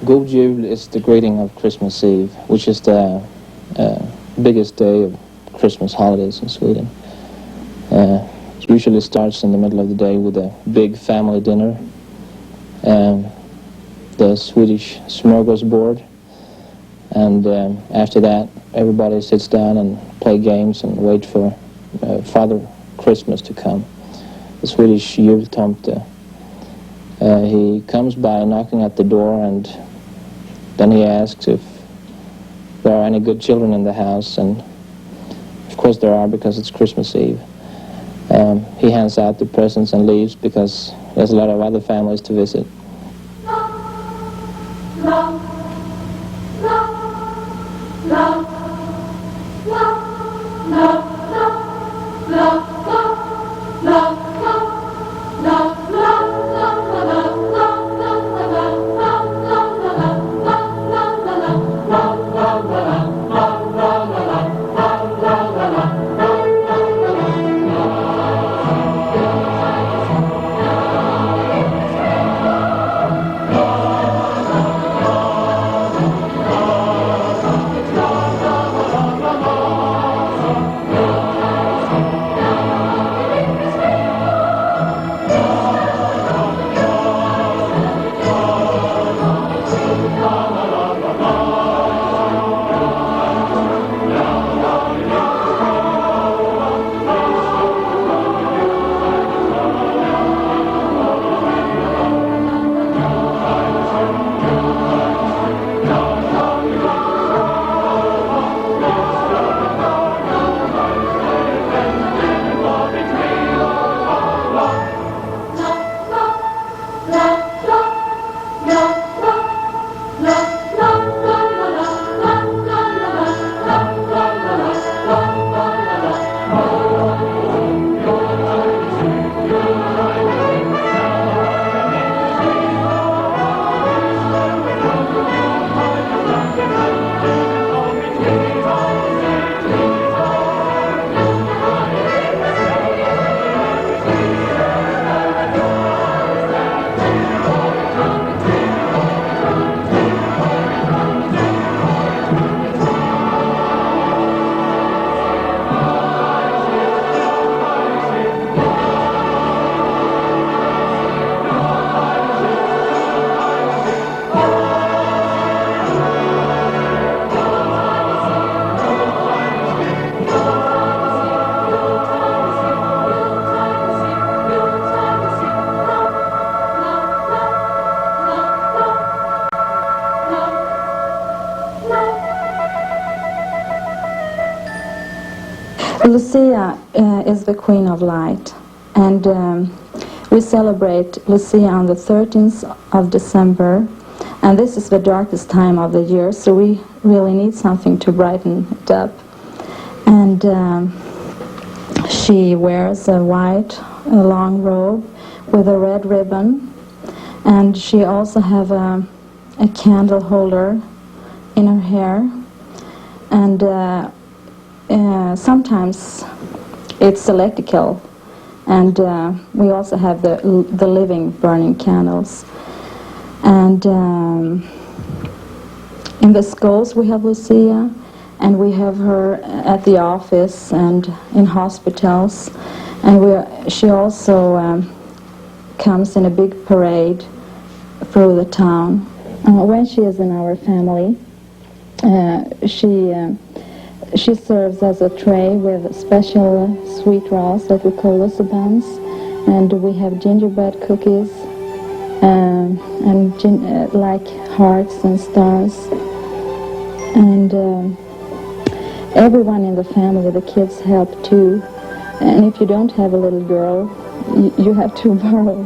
God Jul is the greeting of Christmas Eve, which is the biggest day of Christmas holidays in Sweden. It usually starts in the middle of the day with a big family dinner, the Swedish smorgasbord, and after that everybody sits down and play games and wait for Father Christmas to come. The Swedish jultomte. He comes by knocking at the door, and then he asks if there are any good children in the house, and of course there are, because it's Christmas Eve. He hands out the presents and leaves because there's a lot of other families to visit. Lucia is the Queen of Light, and we celebrate Lucia on the 13th of December, and this is the darkest time of the year, so we really need something to brighten it up. And she wears a white long robe with a red ribbon, and she also have a candle holder in her hair, and sometimes it's electrical, and we also have the living burning candles. And in the schools we have Lucia, and we have her at the office and in hospitals, and she also comes in a big parade through the town. When she is in our family, she serves as a tray with special sweet rolls that we call buns, and we have gingerbread cookies and like hearts and stars. And everyone in the family, the kids, help too. And if you don't have a little girl, you have to borrow.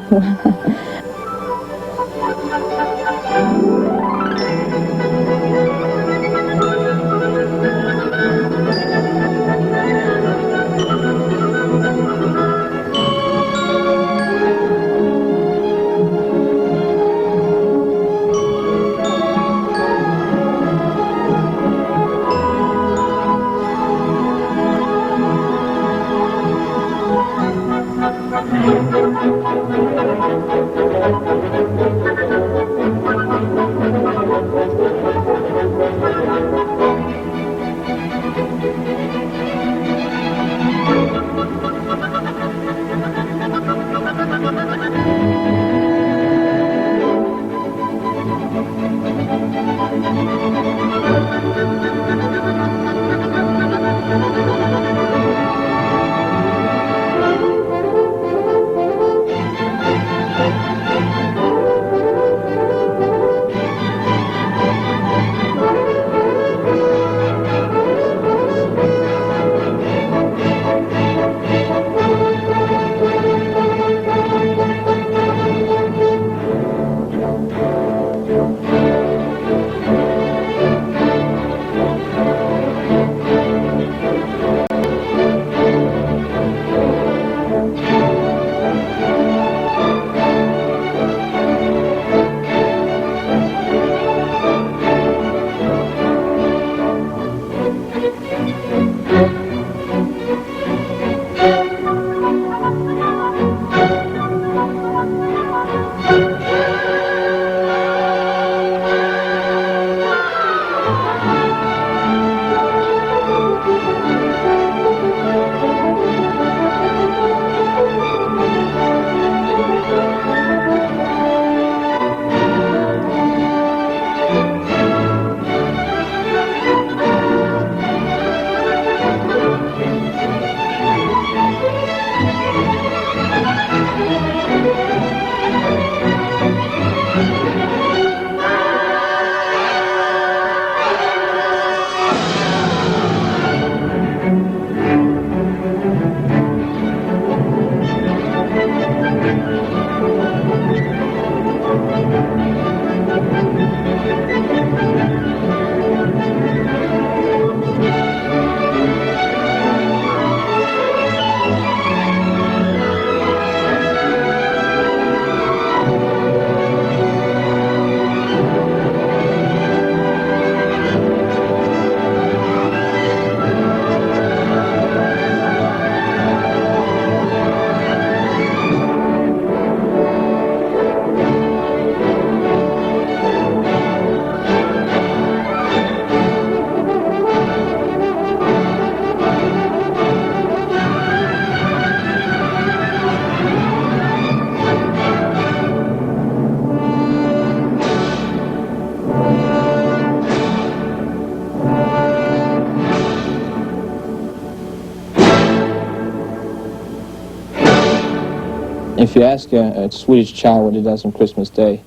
If you ask a Swedish child what he does on Christmas Day,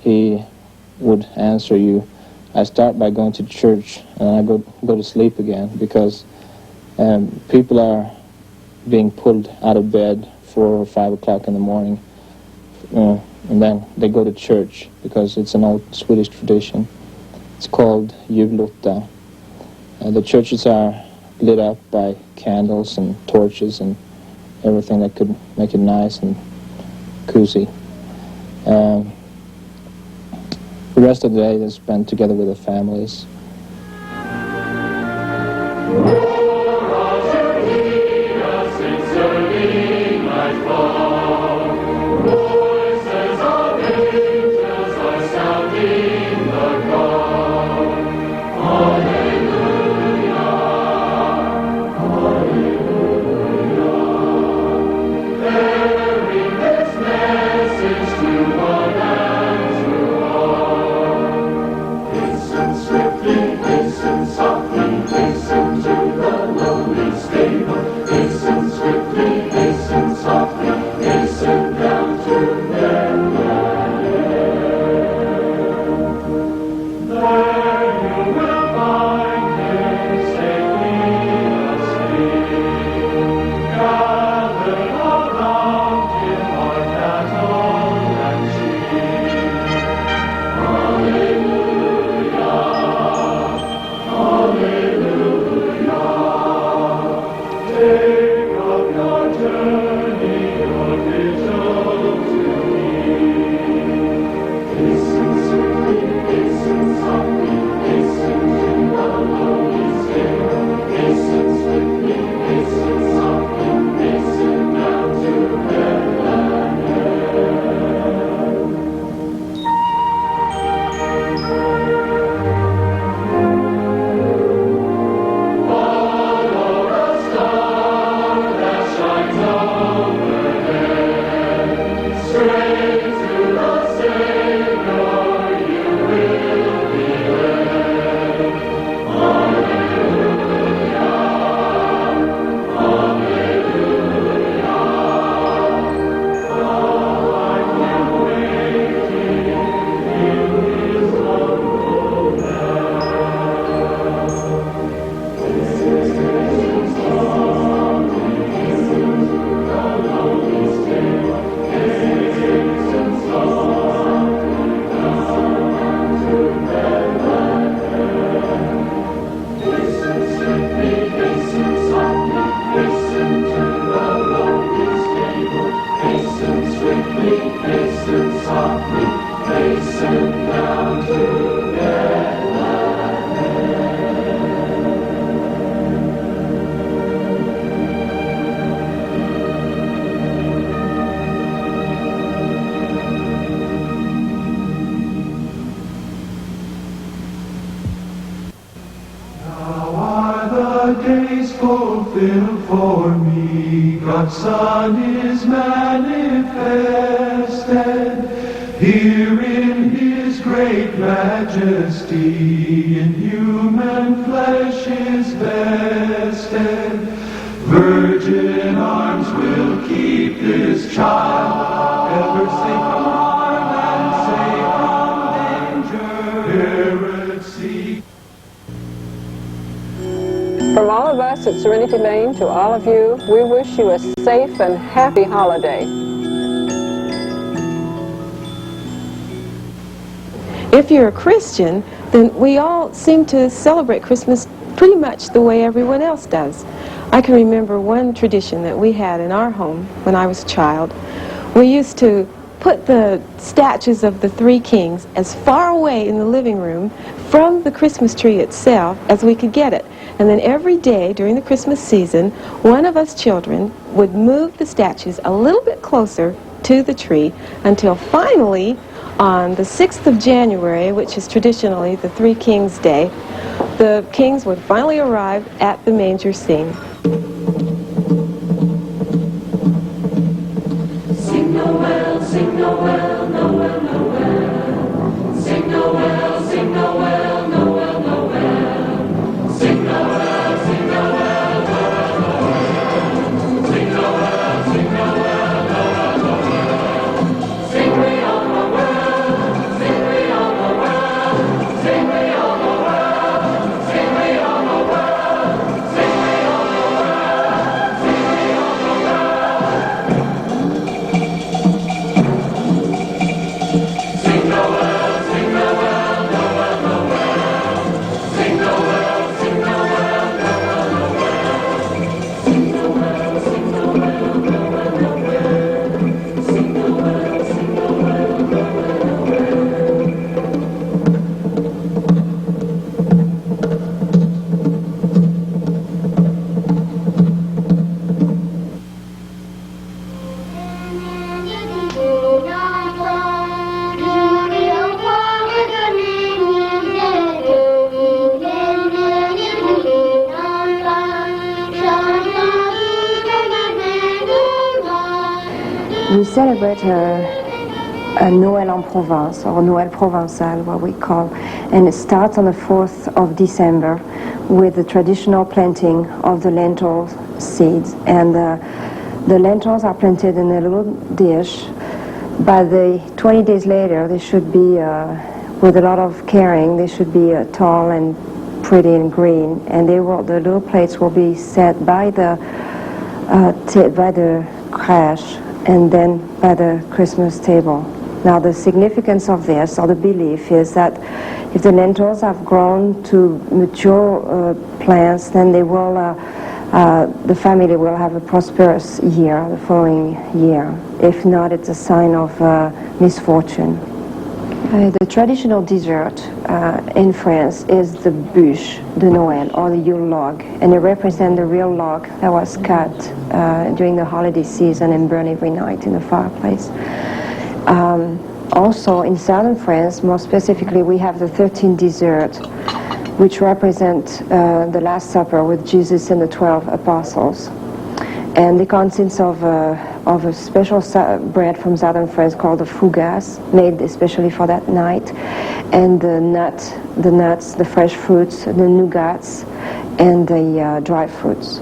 he would answer you, I start by going to church and I go to sleep again, because people are being pulled out of bed 4 or 5 o'clock in the morning, and then they go to church because it's an old Swedish tradition. It's called julotta. The churches are lit up by candles and torches and everything that could make it nice and cozy. The rest of the day is spent together with the families. fulfilled for me. God's Son is manifested here in His great majesty. In human flesh is vested. Virgin arms will keep this child ever safe from harm and safe from danger. Heresy. From all of us at Serenity Maine to all of you, we wish you a safe and happy holiday. If you're a Christian, then we all seem to celebrate Christmas pretty much the way everyone else does. I can remember one tradition that we had in our home when I was a child. We used to put the statues of the three kings as far away in the living room from the Christmas tree itself as we could get it. And then every day during the Christmas season, one of us children would move the statues a little bit closer to the tree until finally on the 6th of January, which is traditionally the Three Kings Day, the kings would finally arrive at the manger scene. Sing Noel, sing Noel, Noel, Noel. Sing Noel, sing Noel, Noel, Noel. Sing Noel, sing Noel, Noel, Noel. Sing Noel, sing Noel, Noel, Noel. Sing we all Noel, sing we all Noel, sing we all Noel, sing we all Noel, sing we all Noel, sing we all Noel. Sing Noel, sing Noel, Noel, Noel. Sing Noel, sing Noel, Noel, Noel. Sing Noel, sing Noel, Noel, Noel. Sing Noel, sing Noel, Noel, We celebrate a Noël en Provence, or Noël Provençal, what we call, and it starts on the 4th of December with the traditional planting of the lentil seeds. And the lentils are planted in a little dish. By the 20 days later, they should be, with a lot of caring, they should be tall and pretty and green. And the little plates will be set by the crash and then by the Christmas table. Now the significance of this, or the belief, is that if the lentils have grown to mature plants, then they will, the family will have a prosperous year the following year. If not, it's a sign of misfortune. The traditional dessert in France is the bûche de Noël, or the Yule log, and it represents the real log that was cut during the holiday season and burned every night in the fireplace. Also, in southern France, more specifically, we have the 13 dessert, which represent the Last Supper with Jesus and the 12 apostles. And they consist of a special bread from southern France called the fougasse, made especially for that night, and the nuts, the fresh fruits, the nougats, and the dry fruits.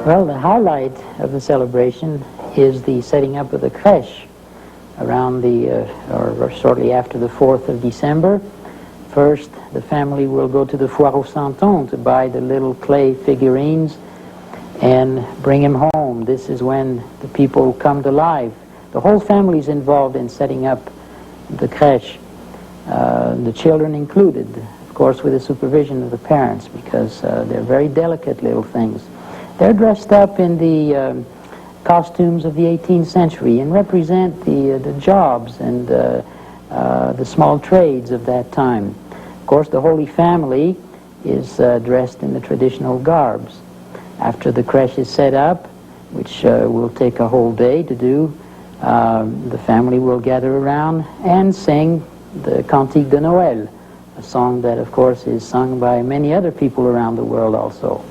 Well, the highlight of the celebration is the setting up of the creche around or shortly after the 4th of December. First, the family will go to the Foire au Santon to buy the little clay figurines and bring them home. This is when the people come to life. The whole family is involved in setting up the creche, the children included, of course with the supervision of the parents, because they're very delicate little things. They're dressed up in the costumes of the 18th century and represent the jobs and the small trades of that time. Of course, the Holy Family is dressed in the traditional garbs. After the creche is set up, which will take a whole day to do, the family will gather around and sing the Cantique de Noël, a song that, of course, is sung by many other people around the world also.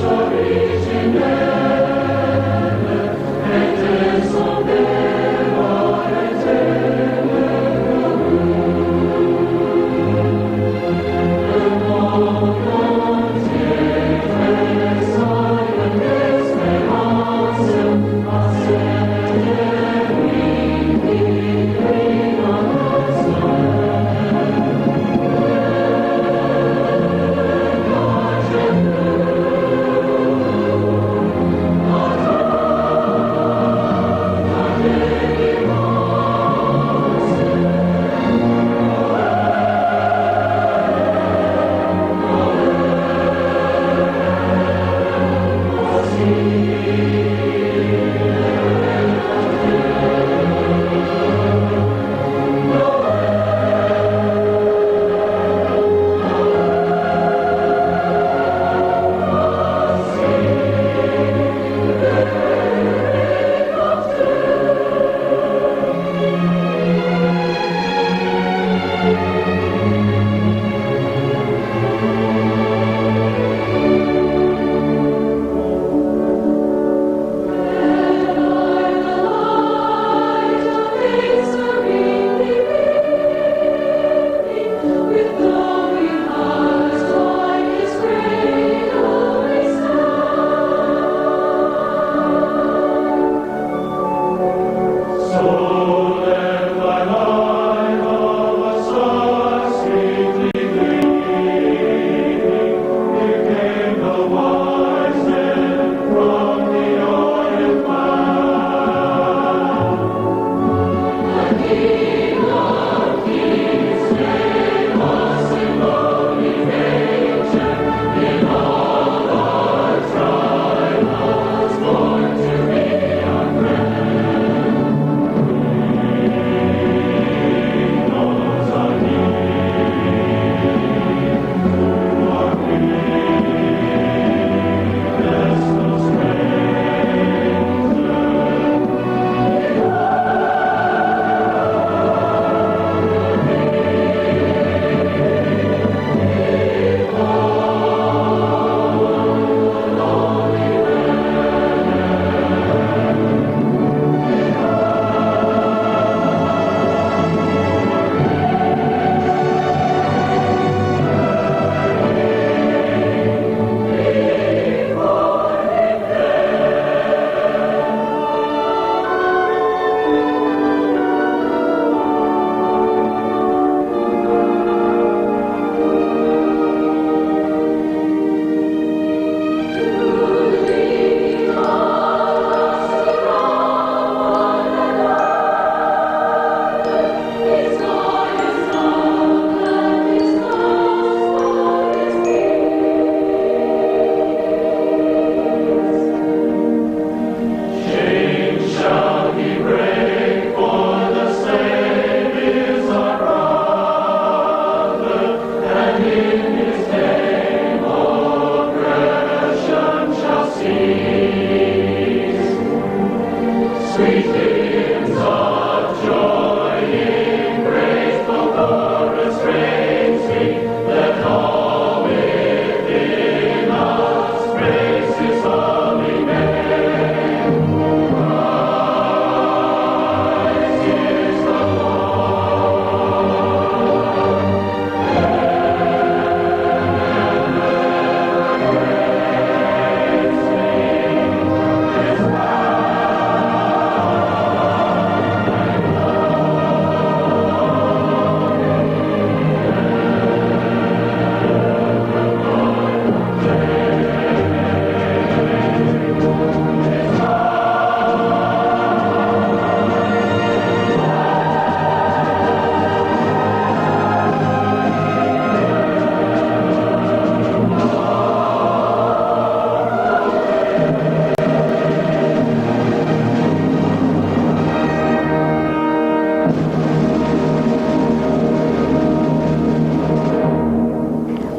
Origine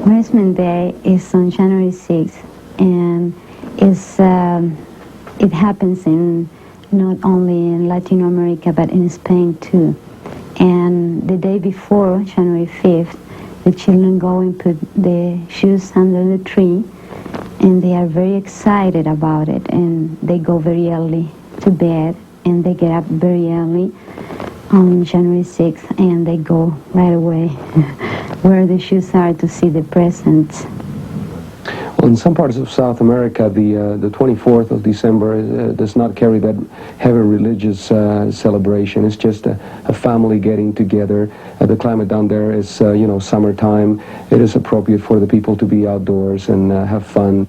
Christmas Day is on January 6th, and it happens in not only in Latin America but in Spain too. And the day before, January 5th, the children go and put the shoes under the tree, and they are very excited about it, and they go very early to bed, and they get up very early on January 6th, and they go right away where the shoes are to see the presents. Well, in some parts of South America, the 24th of December does not carry that heavy religious celebration. It's just a family getting together. The climate down there is, summertime. It is appropriate for the people to be outdoors and have fun.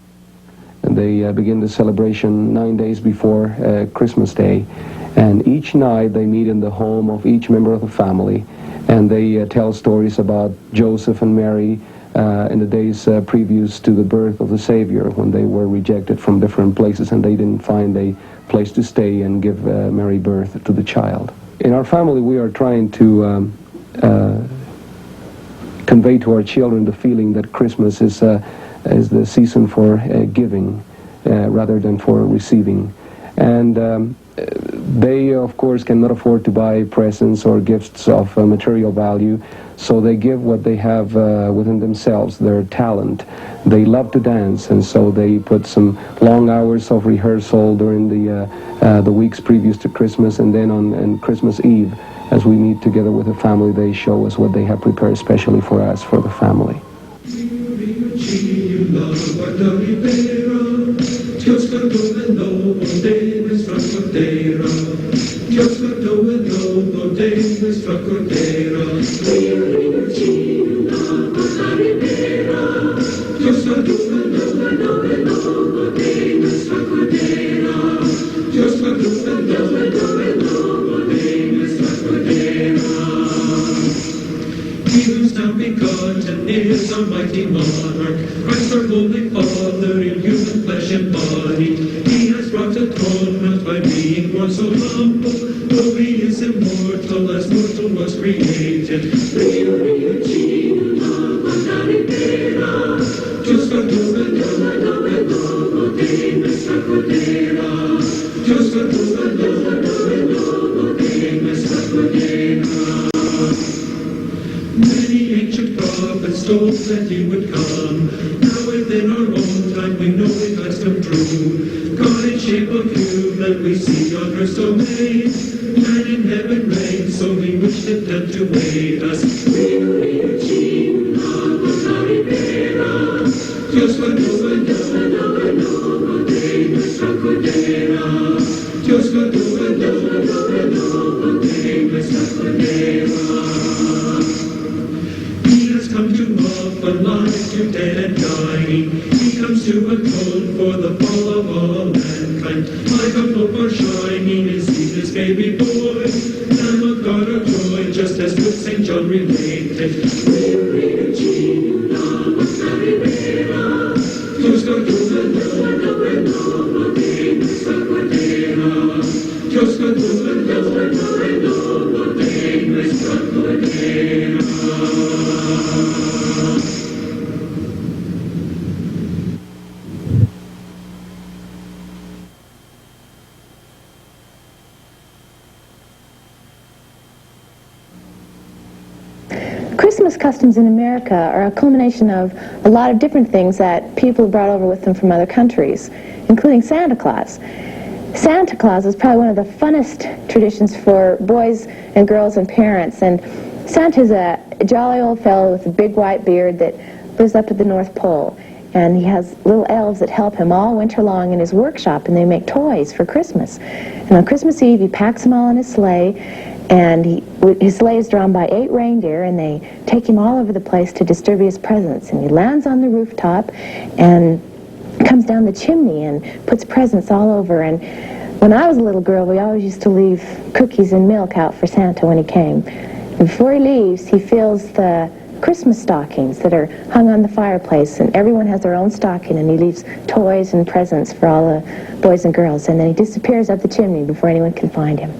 And they begin the celebration 9 days before Christmas Day. And each night they meet in the home of each member of the family, and they tell stories about Joseph and Mary in the days previous to the birth of the Savior, when they were rejected from different places and they didn't find a place to stay and give Mary birth to the child. In our family, we are trying to convey to our children the feeling that Christmas is the season for giving rather than for receiving. And they, of course, cannot afford to buy presents or gifts of material value, so they give what they have within themselves, their talent. They love to dance, and so they put some long hours of rehearsal during the weeks previous to Christmas, and then on Christmas Eve, as we meet together with the family, they show us what they have prepared especially for us, for the family. Is a mighty monarch, Christ our holy Father in human flesh and body. He has brought atonement by being born so humble, though he is immortal as mortal was created. Many ancient prophets told that he would come. Now within our own time we know it has come true. God in shape of human we see on earth so made. Man in heaven reigns, so he wished it done to aid us. Dios He has come to offer life to dead and dying. He comes to atone for the fall of all mankind. Like a hope are shining is he this baby boy. Lamb of God our joy, just as good St. John related. Christmas customs in America are a culmination of a lot of different things that people brought over with them from other countries, including Santa Claus. Santa Claus is probably one of the funnest traditions for boys and girls and parents, and Santa's a jolly old fellow with a big white beard that lives up at the North Pole, and he has little elves that help him all winter long in his workshop, and they make toys for Christmas. And on Christmas Eve he packs them all in his sleigh, and his sleigh is drawn by 8 reindeer, and they take him all over the place to distribute his presents. And he lands on the rooftop and comes down the chimney and puts presents all over. And when I was a little girl, we always used to leave cookies and milk out for Santa when he came. And before he leaves, he fills the Christmas stockings that are hung on the fireplace, and everyone has their own stocking, and he leaves toys and presents for all the boys and girls. And then he disappears up the chimney before anyone can find him.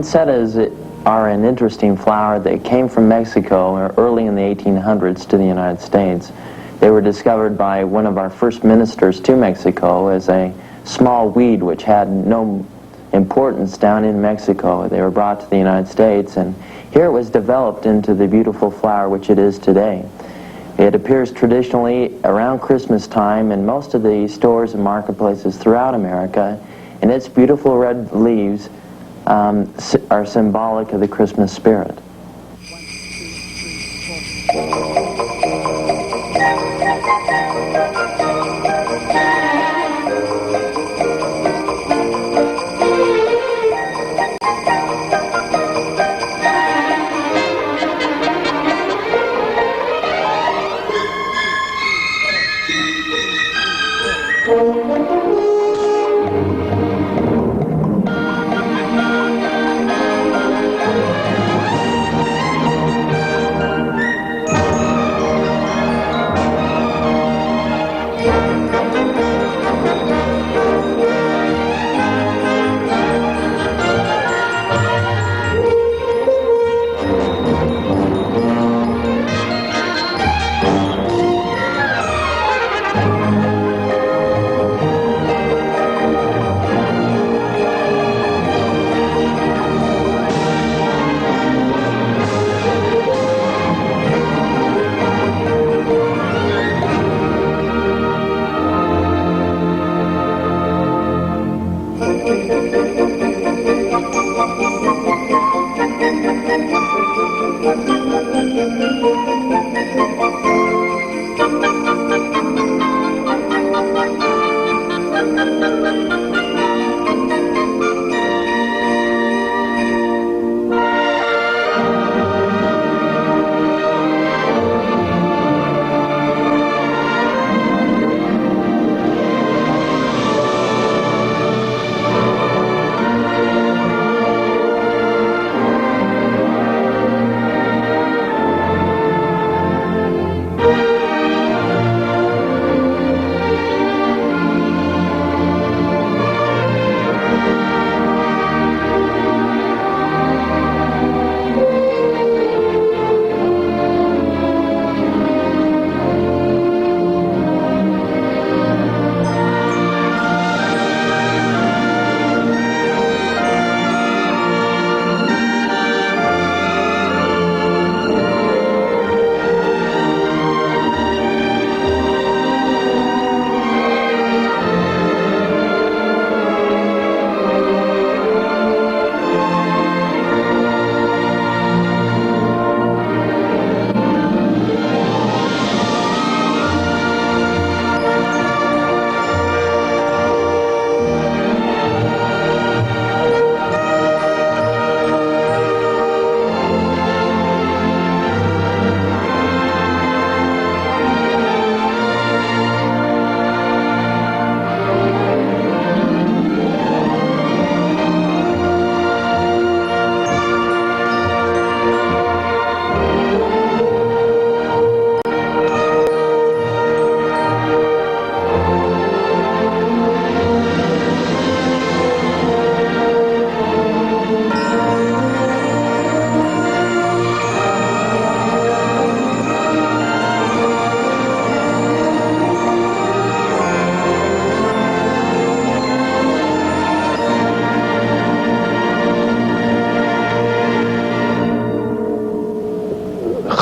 Poinsettias are an interesting flower. They came from Mexico early in the 1800s to the United States. They were discovered by one of our first ministers to Mexico as a small weed which had no importance down in Mexico. They were brought to the United States, and here it was developed into the beautiful flower which it is today. It appears traditionally around Christmas time in most of the stores and marketplaces throughout America, and its beautiful red leaves are symbolic of the Christmas spirit.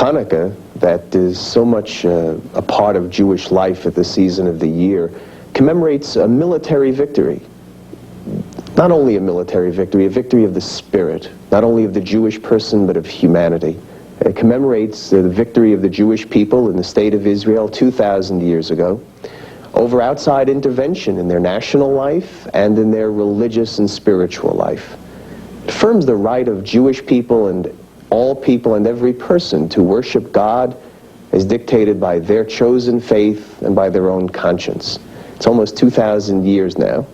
Hanukkah, that is so much a part of Jewish life at the season of the year, commemorates a military victory. Not only a military victory, a victory of the spirit, not only of the Jewish person, but of humanity. It commemorates the victory of the Jewish people in the state of Israel 2,000 years ago over outside intervention in their national life and in their religious and spiritual life. It affirms the right of Jewish people and all people and every person to worship God as dictated by their chosen faith and by their own conscience. It's almost 2,000 years now.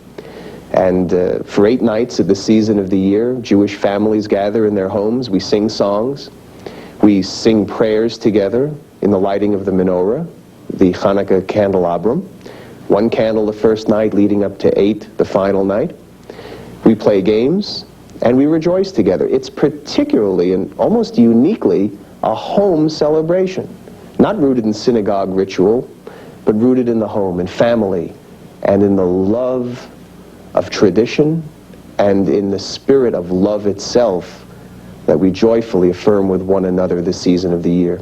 And for 8 nights of the season of the year, Jewish families gather in their homes. We sing songs. We sing prayers together in the lighting of the menorah, the Hanukkah candelabrum. 1 candle the first night, leading up to 8 the final night. We play games. and we rejoice together. It's particularly and almost uniquely a home celebration, not rooted in synagogue ritual, but rooted in the home, in family, and in the love of tradition, and in the spirit of love itself that we joyfully affirm with one another this season of the year.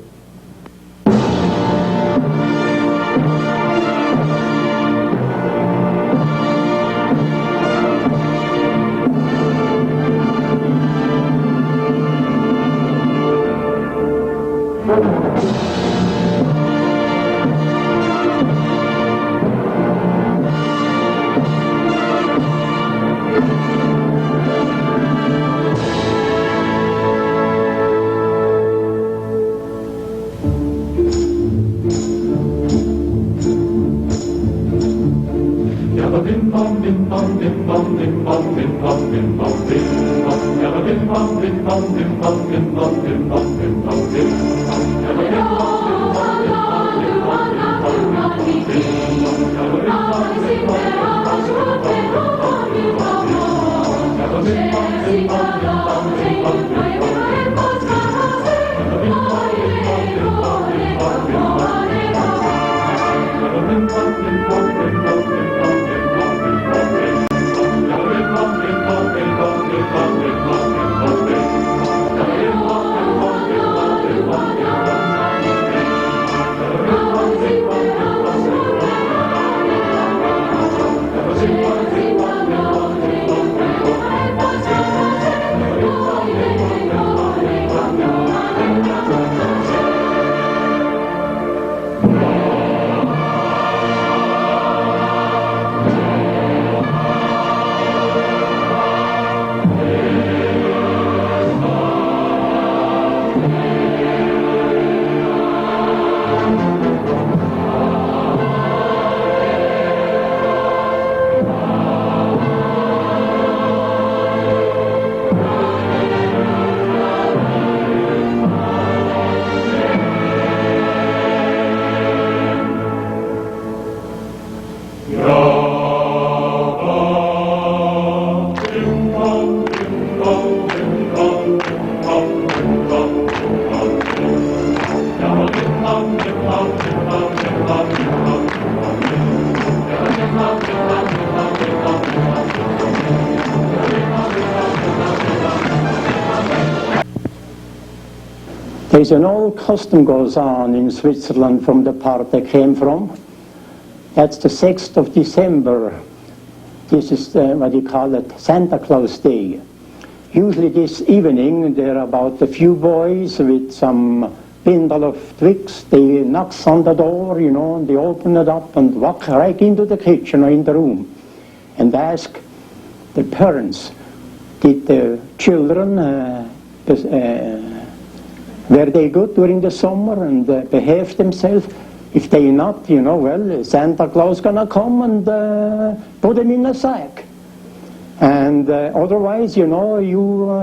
There's an old custom goes on in Switzerland from the part I came from. That's the 6th of December. This is what you call it, Santa Claus Day. Usually this evening there are about a few boys with some bundle of twigs. They knock on the door, you know, and they open it up and walk right into the kitchen or in the room and ask the parents, did the children were they good during the summer and behaved themselves? If they not, you know, well, Santa Claus gonna come and put them in a sack. And otherwise, you know,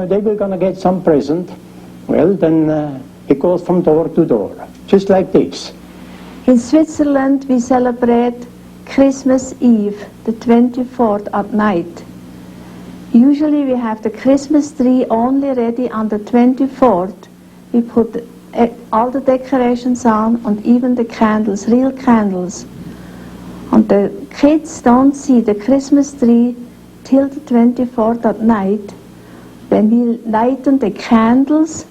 they were gonna get some present. Well, then it goes from door to door, just like this. In Switzerland, we celebrate Christmas Eve, the 24th at night. Usually we have the Christmas tree only ready on the 24th. We put all the decorations on and even the candles, real candles. And the kids don't see the Christmas tree till the 24th at night. Then we lighten the candles,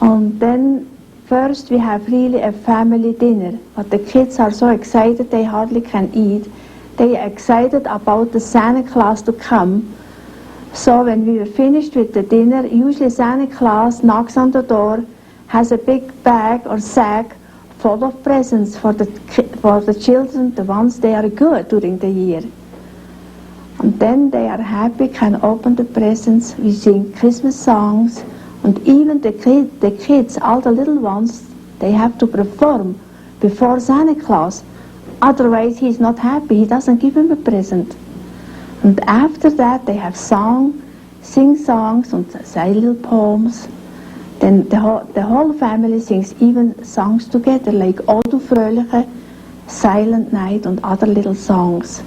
and then first we have really a family dinner. But the kids are so excited they hardly can eat. They are excited about the Santa Claus to come. So when we were finished with the dinner, usually Santa Claus knocks on the door, has a big bag or sack full of presents for the children, the ones they are good during the year. And then they are happy, can open the presents. We sing Christmas songs, and even the kids, all the little ones, they have to perform before Santa Claus. Otherwise he's not happy, he doesn't give him a present. And after that they have sing songs and say little poems. Then the whole family sings even songs together, like O du Fröhliche, Silent Night and other little songs.